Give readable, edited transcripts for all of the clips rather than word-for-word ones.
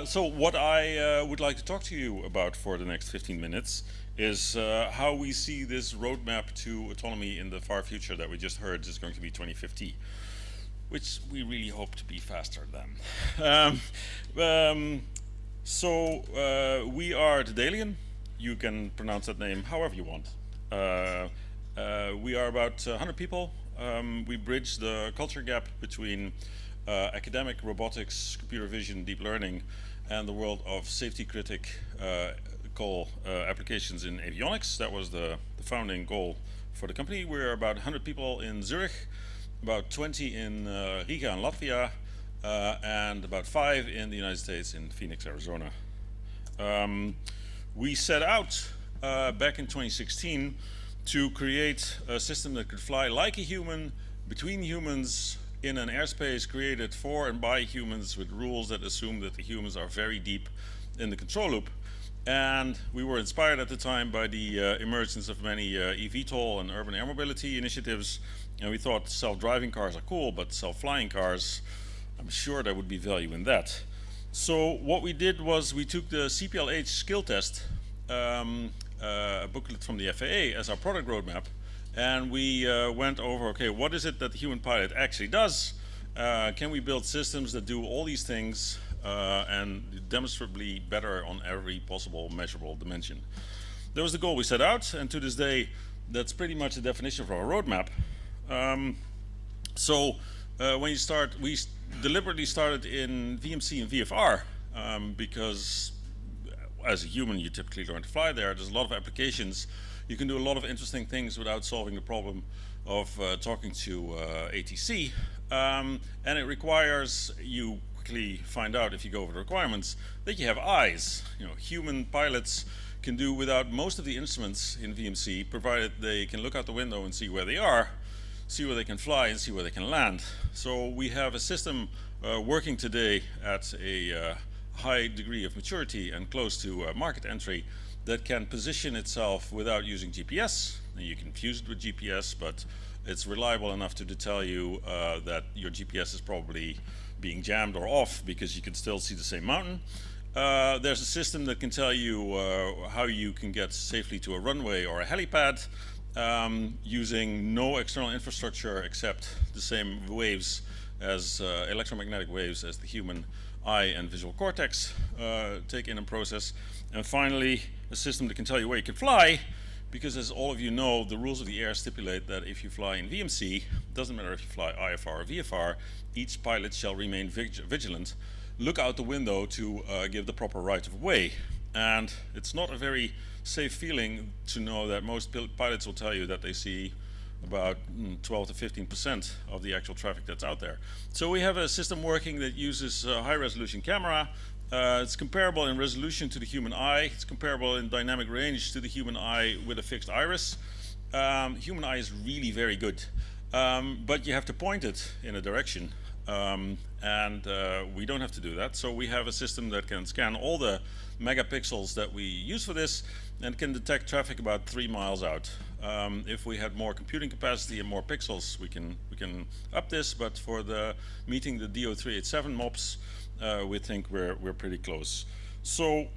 So what I would like to talk to you about for the next 15 minutes is how we see this roadmap to autonomy in the far future that we just heard is going to be 2050, which we really hope to be faster than. We are the Dalian. You can pronounce that name however you want. We are about 100 people. We bridge the culture gap between academic robotics, computer vision, deep learning, and the world of safety critical applications in avionics. That was the founding goal for the company. We're about 100 people in Zurich, about 20 in Riga in Latvia, and about 5 in the United States in Phoenix, Arizona. We set out back in 2016 to create a system that could fly like a human, between humans, in an airspace created for and by humans with rules that assume that the humans are very deep in the control loop. And we were inspired at the time by the emergence of many eVTOL and urban air mobility initiatives. And we thought self-driving cars are cool, but self-flying cars, I'm sure there would be value in that. So what we did was we took the CPLH skill test, a booklet from the FAA, as our product roadmap. And we went over, okay, what is it that the human pilot actually does? Can we build systems that do all these things and demonstrably better on every possible measurable dimension? That was the goal we set out, and to this day, that's pretty much the definition of our roadmap. When you start, we deliberately started in VMC and VFR because as a human, you typically learn to fly there. There's a lot of applications. You can do a lot of interesting things without solving the problem of talking to ATC. And it requires, you quickly find out if you go over the requirements, that you have eyes. You know, human pilots can do without most of the instruments in VMC, provided they can look out the window and see where they are, see where they can fly, and see where they can land. So we have a system working today at a high degree of maturity and close to market entry that can position itself without using GPS. And you can fuse it with GPS, but it's reliable enough to tell you that your GPS is probably being jammed or off because you can still see the same mountain. There's a system that can tell you how you can get safely to a runway or a helipad using no external infrastructure except the same waves as electromagnetic waves as the human eye and visual cortex take in and process. And finally, a system that can tell you where you can fly, because as all of you know, the rules of the air stipulate that if you fly in VMC, doesn't matter if you fly IFR or VFR, each pilot shall remain vigilant, look out the window to give the proper right of way. And it's not a very safe feeling to know that most pilots will tell you that they see about 12 to 15% of the actual traffic that's out there. So we have a system working that uses a high resolution camera. It's comparable in resolution to the human eye. It's comparable in dynamic range to the human eye with a fixed iris. Human eye is really very good, but you have to point it in a direction. We don't have to do that. So we have a system that can scan all the megapixels that we use for this and can detect traffic about 3 miles out. If we had more computing capacity and more pixels, we can up this, but for the meeting the DO387 MOPS, we think we're pretty close. So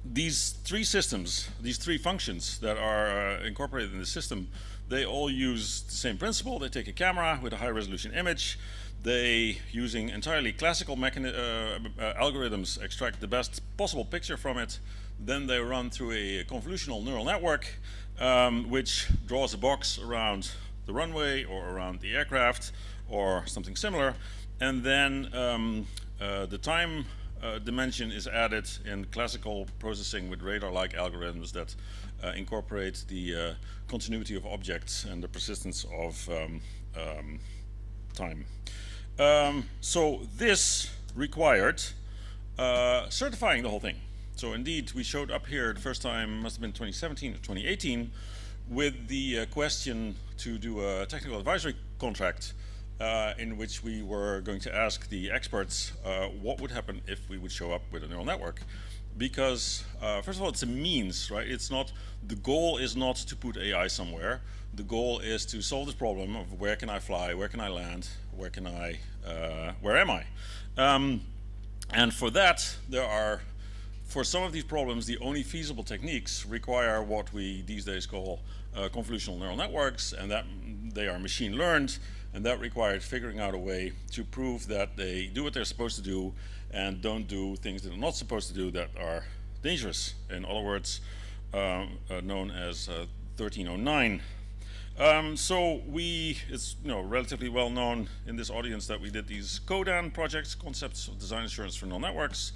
these three systems, these three functions that are incorporated in the system, they all use the same principle. They take a camera with a high resolution image. They, using entirely classical algorithms, extract the best possible picture from it. Then they run through a convolutional neural network, which draws a box around the runway or around the aircraft or something similar. And then the time dimension is added in classical processing with radar-like algorithms that incorporate the continuity of objects and the persistence of time. So this required certifying the whole thing. So indeed, we showed up here the first time, must have been 2017 or 2018, with the question to do a technical advisory contract in which we were going to ask the experts what would happen if we would show up with a neural network. Because, first of all, it's a means, right? It's not, the goal is not to put AI somewhere. The goal is to solve this problem of where can I fly, where can I land, where am I? And for that, for some of these problems, the only feasible techniques require what we these days call convolutional neural networks, and that they are machine learned, and that requires figuring out a way to prove that they do what they're supposed to do and don't do things that they're not supposed to do that are dangerous. In other words, known as 1309. So it's relatively well known in this audience that we did these CODAN projects, Concepts of Design Assurance for Neural Networks.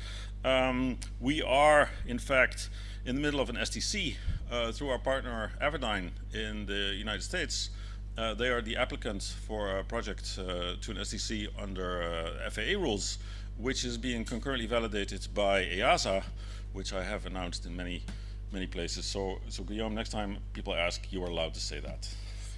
We are, in fact, in the middle of an STC through our partner Avidyne in the United States. They are the applicant for a project to an STC under FAA rules, which is being concurrently validated by EASA, which I have announced in many places. So Guillaume, next time people ask, you are allowed to say that.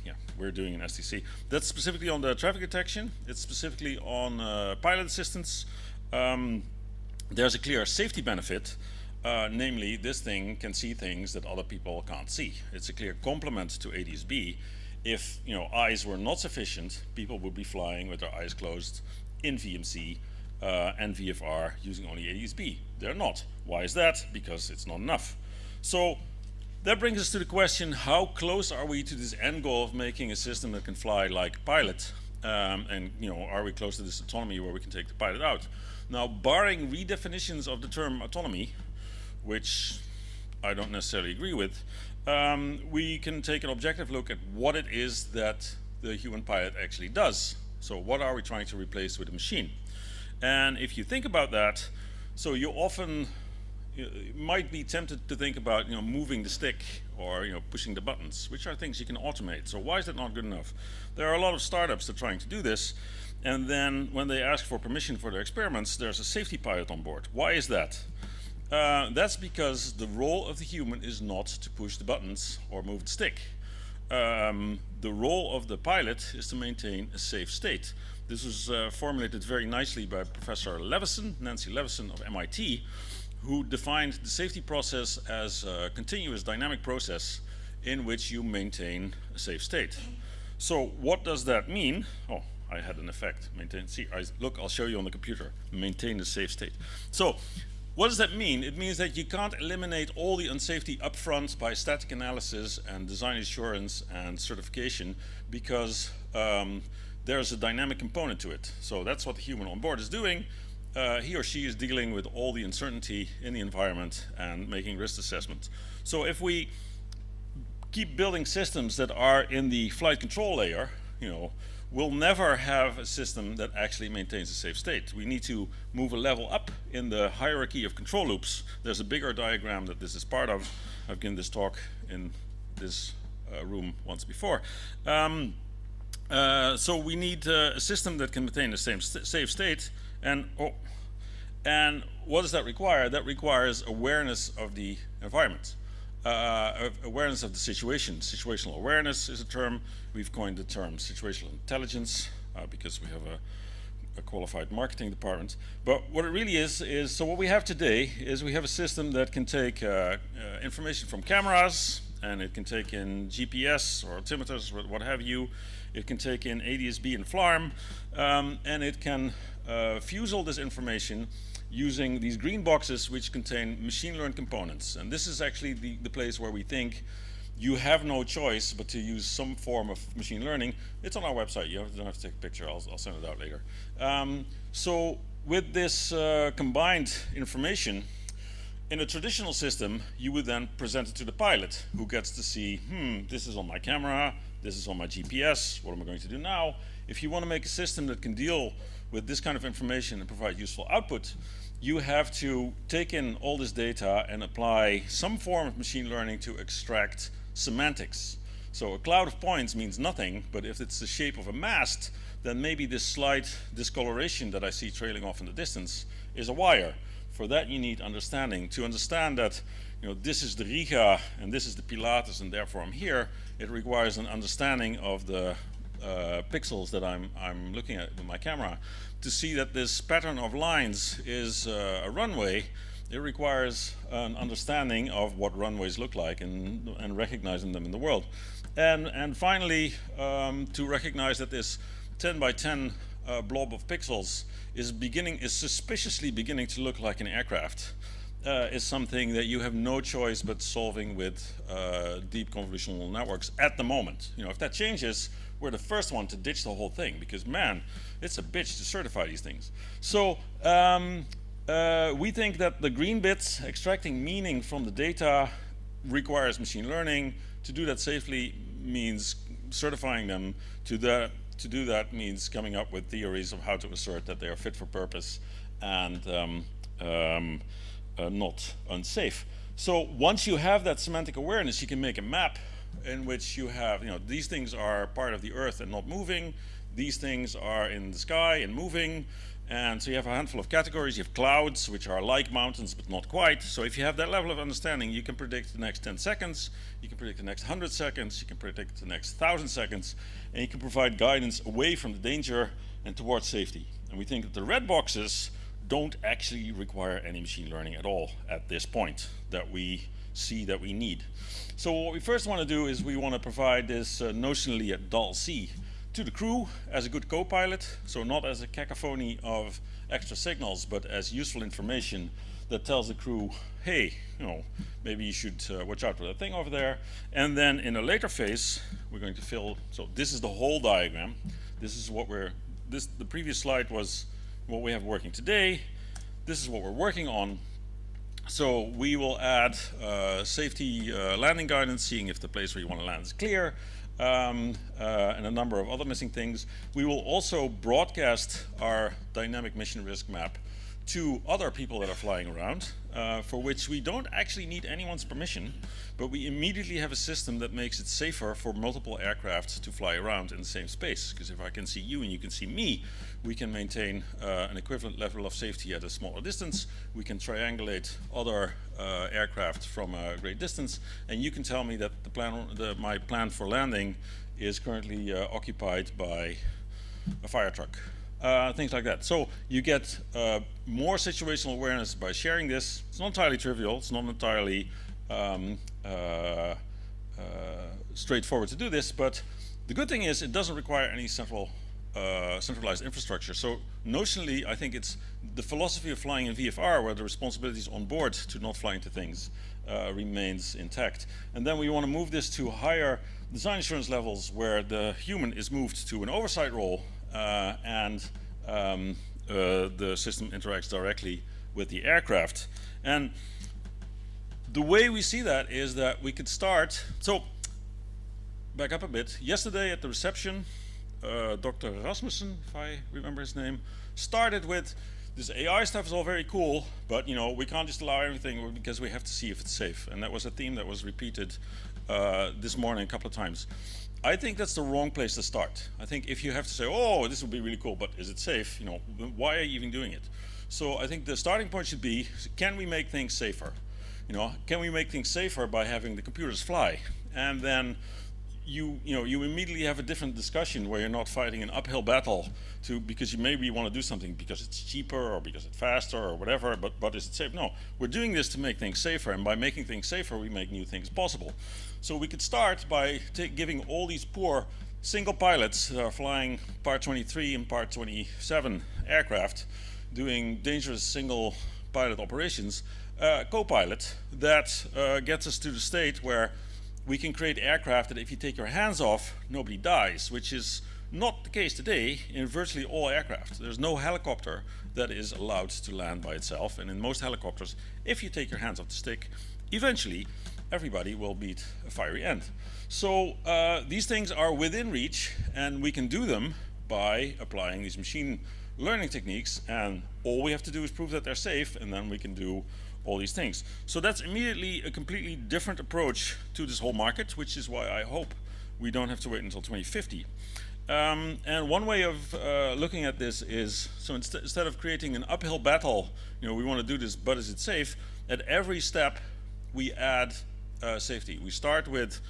Yeah, we're doing an STC. That's specifically on the traffic detection. It's specifically on pilot assistance. There's a clear safety benefit, namely this thing can see things that other people can't see. It's a clear complement to ADS-B. If eyes were not sufficient, people would be flying with their eyes closed in VMC and VFR using only ADS-B. They're not. Why is that? Because it's not enough. So that brings us to the question, how close are we to this end goal of making a system that can fly like a pilot? And are we close to this autonomy where we can take the pilot out? Now, barring redefinitions of the term autonomy, which I don't necessarily agree with, we can take an objective look at what it is that the human pilot actually does. So what are we trying to replace with a machine? And if you think about that, so you often might be tempted to think about moving the stick or pushing the buttons, which are things you can automate. So why is that not good enough? There are a lot of startups that are trying to do this, and then when they ask for permission for their experiments, there's a safety pilot on board. Why is that? That's because the role of the human is not to push the buttons or move the stick. The role of the pilot is to maintain a safe state. This was formulated very nicely by Professor Leveson, Nancy Leveson of MIT, who defined the safety process as a continuous dynamic process in which you maintain a safe state. So what does that mean? Oh, I had an effect. Look, I'll show you on the computer. Maintain a safe state. So what does that mean? It means that you can't eliminate all the unsafety upfront by static analysis and design assurance and certification, because there's a dynamic component to it. So that's what the human on board is doing. He or she is dealing with all the uncertainty in the environment and making risk assessments. So if we keep building systems that are in the flight control layer, we'll never have a system that actually maintains a safe state. We need to move a level up in the hierarchy of control loops. There's a bigger diagram that this is part of. I've given this talk in this room once before. So we need a system that can maintain the same safe state. And what does that require? That requires awareness of the environment, awareness of the situation. Situational awareness is a term. We've coined the term situational intelligence because we have a qualified marketing department. But what it really is so what we have today is we have a system that can take information from cameras, and it can take in GPS or altimeters, what have you. It can take in ADS-B and FLARM, and it can fuse all this information using these green boxes which contain machine learned components. And this is actually the place where we think you have no choice but to use some form of machine learning. It's on our website. You don't have to take a picture. I'll send it out later. So with this combined information, in a traditional system, you would then present it to the pilot, who gets to see, this is on my camera, this is on my GPS, what am I going to do now? If you want to make a system that can deal with this kind of information and provide useful output, you have to take in all this data and apply some form of machine learning to extract semantics. So a cloud of points means nothing, but if it's the shape of a mast, then maybe this slight discoloration that I see trailing off in the distance is a wire. For that you need understanding. To understand that this is the Riga and this is the Pilatus and therefore I'm here, it requires an understanding of the pixels that I'm looking at with my camera. To see that this pattern of lines is a runway, it requires an understanding of what runways look like and recognizing them in the world. And finally, to recognize that this 10 by 10 blob of pixels is suspiciously beginning to look like an aircraft, is something that you have no choice but solving with deep convolutional networks at the moment. If that changes, we're the first one to ditch the whole thing, because man, it's a bitch to certify these things. So we think that the green bits, extracting meaning from the data, requires machine learning. To do that safely means certifying them. To do that means coming up with theories of how to assert that they are fit for purpose and not unsafe. So once you have that semantic awareness, you can make a map in which you have, these things are part of the earth and not moving. These things are in the sky and moving. And so you have a handful of categories. You have clouds, which are like mountains, but not quite. So if you have that level of understanding, you can predict the next 10 seconds, you can predict the next 100 seconds, you can predict the next 1,000 seconds, and you can provide guidance away from the danger and towards safety. And we think that the red boxes don't actually require any machine learning at all at this point that we see that we need. So what we first want to do is we want to provide this notionally a dull C to the crew as a good co-pilot, so not as a cacophony of extra signals, but as useful information that tells the crew, hey, maybe you should watch out for that thing over there. And then in a later phase, we're going to fill, so this is the whole diagram. This is what the previous slide was what we have working today. This is what we're working on. So we will add safety landing guidance, seeing if the place where you want to land is clear, and a number of other missing things. We will also broadcast our dynamic mission risk map to other people that are flying around, for which we don't actually need anyone's permission, but we immediately have a system that makes it safer for multiple aircraft to fly around in the same space. Because if I can see you and you can see me, we can maintain an equivalent level of safety at a smaller distance. We can triangulate other aircraft from a great distance, and you can tell me that my plan for landing is currently occupied by a fire truck. Things like that. So you get more situational awareness by sharing this. It's not entirely trivial. It's not entirely straightforward to do this, but the good thing is it doesn't require any centralized infrastructure. So notionally, I think it's the philosophy of flying in VFR, where the responsibility is on board to not fly into things, remains intact. And then we want to move this to higher design assurance levels, where the human is moved to an oversight role, and the system interacts directly with the aircraft. And the way we see that is that we could start, so back up a bit. Yesterday at the reception, Dr. Rasmussen, if I remember his name, started with this AI stuff is all very cool, but we can't just allow everything because we have to see if it's safe. And that was a theme that was repeated this morning a couple of times. I think that's the wrong place to start. I think if you have to say, oh, this would be really cool, but is it safe? Why are you even doing it? So I think the starting point should be, can we make things safer? Can we make things safer by having the computers fly? And then you immediately have a different discussion where you're not fighting an uphill battle because you maybe want to do something because it's cheaper or because it's faster or whatever, but is it safe? No, we're doing this to make things safer, and by making things safer, we make new things possible. So we could start by giving all these poor single pilots that are flying Part 23 and Part 27 aircraft, doing dangerous single pilot operations, co-pilot that gets us to the state where we can create aircraft that if you take your hands off, nobody dies, which is not the case today in virtually all aircraft. There's no helicopter that is allowed to land by itself, and in most helicopters, if you take your hands off the stick, eventually everybody will meet a fiery end. So these things are within reach, and we can do them by applying these machine learning techniques, and all we have to do is prove that they're safe, and then we can do all these things. So that's immediately a completely different approach to this whole market, which is why I hope we don't have to wait until 2050. And one way of looking at this is, so instead of creating an uphill battle, we want to do this, but is it safe? At every step, we add safety. We start with,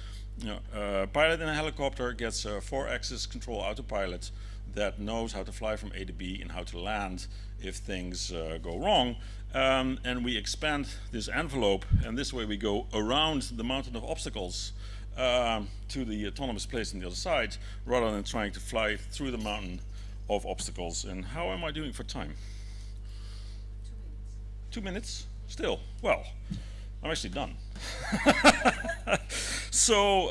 a pilot in a helicopter gets a 4-axis control autopilot that knows how to fly from A to B and how to land if things go wrong. And we expand this envelope, and this way we go around the mountain of obstacles to the autonomous place on the other side, rather than trying to fly through the mountain of obstacles. And how am I doing for time? 2 minutes. Still, well, I'm actually done. So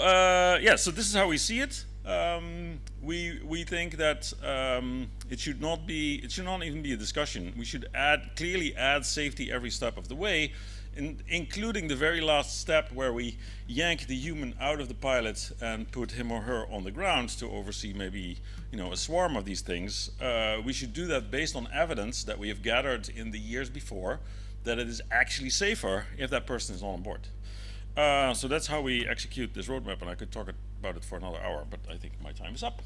so this is how we see it. We think that it should not even be a discussion. We should clearly add safety every step of the way, including the very last step where we yank the human out of the pilot and put him or her on the ground to oversee maybe a swarm of these things. We should do that based on evidence that we have gathered in the years before that it is actually safer if that person is on board. So that's how we execute this roadmap, and I could talk about it for another hour, but I think my time is up.